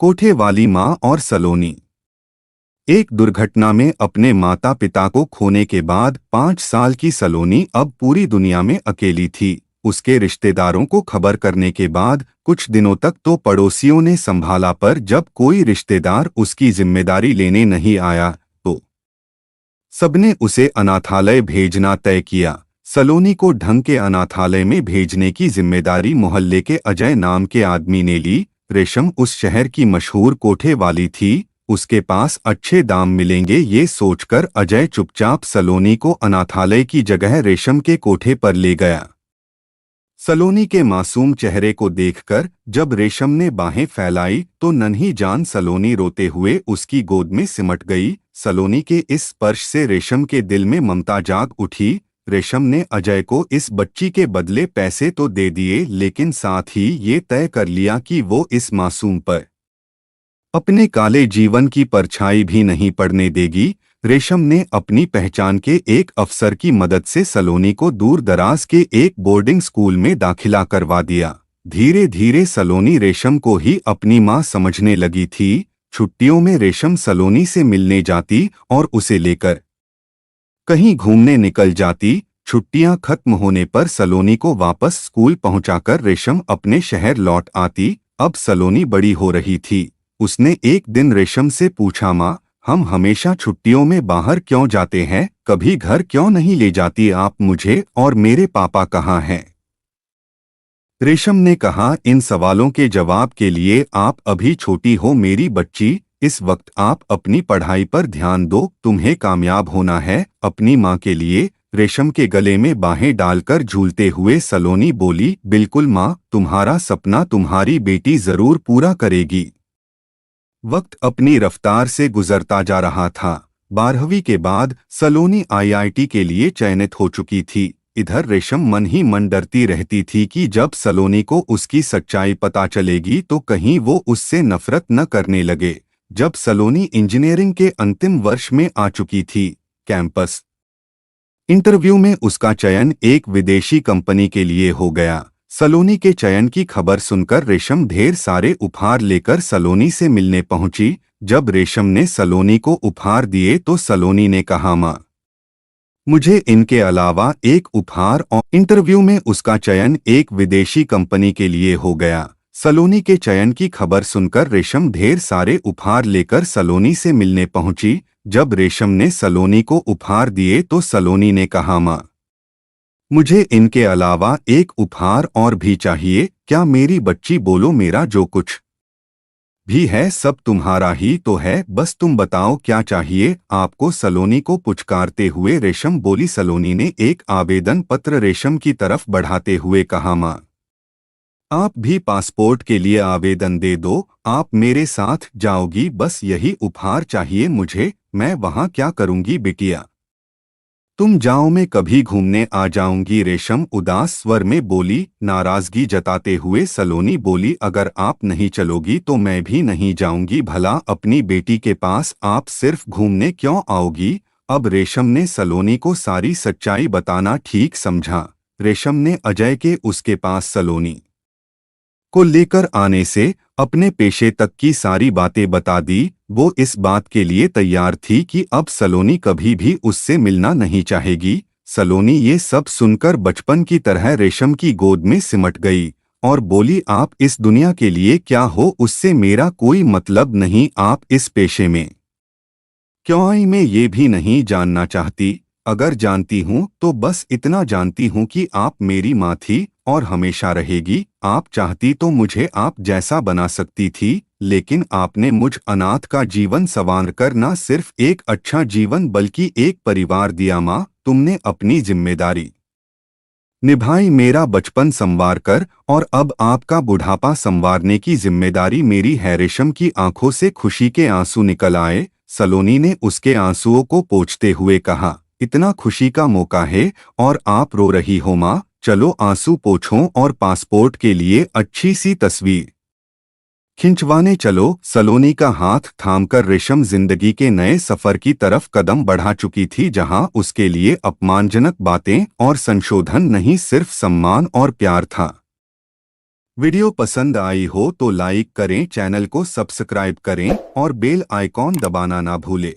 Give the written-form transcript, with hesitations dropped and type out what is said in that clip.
कोठे वाली माँ और सलोनी। एक दुर्घटना में अपने माता पिता को खोने के बाद 5 साल की सलोनी अब पूरी दुनिया में अकेली थी। उसके रिश्तेदारों को खबर करने के बाद कुछ दिनों तक तो पड़ोसियों ने संभाला, पर जब कोई रिश्तेदार उसकी जिम्मेदारी लेने नहीं आया तो सबने उसे अनाथालय भेजना तय किया। सलोनी को ढंग के अनाथालय में भेजने की जिम्मेदारी मोहल्ले के अजय नाम के आदमी ने ली। रेशम उस शहर की मशहूर कोठे वाली थी, उसके पास अच्छे दाम मिलेंगे ये सोचकर अजय चुपचाप सलोनी को अनाथालय की जगह रेशम के कोठे पर ले गया। सलोनी के मासूम चेहरे को देखकर जब रेशम ने बाहें फैलाई तो नन्ही जान सलोनी रोते हुए उसकी गोद में सिमट गई। सलोनी के इस स्पर्श से रेशम के दिल में ममता जाग उठी। रेशम ने अजय को इस बच्ची के बदले पैसे तो दे दिए, लेकिन साथ ही ये तय कर लिया कि वो इस मासूम पर अपने काले जीवन की परछाई भी नहीं पड़ने देगी। रेशम ने अपनी पहचान के एक अफसर की मदद से सलोनी को दूर दराज के एक बोर्डिंग स्कूल में दाखिला करवा दिया। धीरे धीरे सलोनी रेशम को ही अपनी माँ समझने लगी थी। छुट्टियों में रेशम सलोनी से मिलने जाती और उसे लेकर कहीं घूमने निकल जाती। छुट्टियां खत्म होने पर सलोनी को वापस स्कूल पहुंचाकर रेशम अपने शहर लौट आती। अब सलोनी बड़ी हो रही थी। उसने एक दिन रेशम से पूछा, माँ, हम हमेशा छुट्टियों में बाहर क्यों जाते हैं, कभी घर क्यों नहीं ले जाती आप मुझे, और मेरे पापा कहाँ हैं? रेशम ने कहा, इन सवालों के जवाब के लिए आप अभी छोटी हो मेरी बच्ची। इस वक्त आप अपनी पढ़ाई पर ध्यान दो, तुम्हें कामयाब होना है अपनी माँ के लिए। रेशम के गले में बाहें डालकर झूलते हुए सलोनी बोली, बिल्कुल माँ, तुम्हारा सपना तुम्हारी बेटी जरूर पूरा करेगी। वक्त अपनी रफ्तार से गुजरता जा रहा था। 12वीं के बाद सलोनी आईआईटी के लिए चयनित हो चुकी थी। इधर रेशम मन ही मन डरती रहती थी कि जब सलोनी को उसकी सच्चाई पता चलेगी तो कहीं वो उससे नफरत न करने लगे। जब सलोनी इंजीनियरिंग के अंतिम वर्ष में आ चुकी थी, कैंपस इंटरव्यू में उसका चयन एक विदेशी कंपनी के लिए हो गया। सलोनी के चयन की खबर सुनकर रेशम ढेर सारे उपहार लेकर सलोनी से मिलने पहुंची। जब रेशम ने सलोनी को उपहार दिए तो सलोनी ने कहा, माँ, मुझे इनके अलावा एक उपहार। और इंटरव्यू में उसका चयन एक विदेशी कंपनी के लिए हो गया। सलोनी के चयन की खबर सुनकर रेशम ढेर सारे उपहार लेकर सलोनी से मिलने पहुंची। जब रेशम ने सलोनी को उपहार दिए तो सलोनी ने कहा, माँ, मुझे इनके अलावा एक उपहार और भी चाहिए। क्या मेरी बच्ची, बोलो, मेरा जो कुछ भी है सब तुम्हारा ही तो है, बस तुम बताओ क्या चाहिए आपको? सलोनी को पुचकारते हुए रेशम बोली। सलोनी ने एक आवेदन पत्र रेशम की तरफ बढ़ाते हुए कहा, माँ, आप भी पासपोर्ट के लिए आवेदन दे दो, आप मेरे साथ जाओगी, बस यही उपहार चाहिए मुझे। मैं वहाँ क्या करूँगी बिटिया, तुम जाओ, मैं कभी घूमने आ जाऊंगी। रेशम उदास स्वर में बोली। नाराजगी जताते हुए सलोनी बोली, अगर आप नहीं चलोगी तो मैं भी नहीं जाऊंगी। भला अपनी बेटी के पास आप सिर्फ घूमने क्यों आओगी? अब रेशम ने सलोनी को सारी सच्चाई बताना ठीक समझा। रेशम ने अजय के उसके पास सलोनी को लेकर आने से अपने पेशे तक की सारी बातें बता दी। वो इस बात के लिए तैयार थी कि अब सलोनी कभी भी उससे मिलना नहीं चाहेगी। सलोनी ये सब सुनकर बचपन की तरह रेशम की गोद में सिमट गई और बोली, आप इस दुनिया के लिए क्या हो उससे मेरा कोई मतलब नहीं। आप इस पेशे में क्यों आई मैं ये भी नहीं जानना चाहती। अगर जानती हूँ तो बस इतना जानती हूँ कि आप मेरी माँ थी और हमेशा रहेगी। आप चाहती तो मुझे आप जैसा बना सकती थी, लेकिन आपने मुझ अनाथ का जीवन संवार कर न सिर्फ एक अच्छा जीवन बल्कि एक परिवार दिया। माँ, तुमने अपनी जिम्मेदारी निभाई, मेरा बचपन संवार कर, और अब आपका बुढ़ापा संवारने की जिम्मेदारी मेरी है। रेशम की आंखों से खुशी के आंसू निकल आए। सलोनी ने उसके आंसुओं को पोंछते हुए कहा, इतना खुशी का मौका है और आप रो रही हो माँ, चलो आंसू पोंछो और पासपोर्ट के लिए अच्छी सी तस्वीर खिंचवाने चलो। सलोनी का हाथ थामकर रेशम जिंदगी के नए सफर की तरफ कदम बढ़ा चुकी थी, जहां उसके लिए अपमानजनक बातें और संशोधन नहीं, सिर्फ सम्मान और प्यार था। वीडियो पसंद आई हो तो लाइक करें, चैनल को सब्सक्राइब करें और बेल आइकॉन दबाना ना भूलें।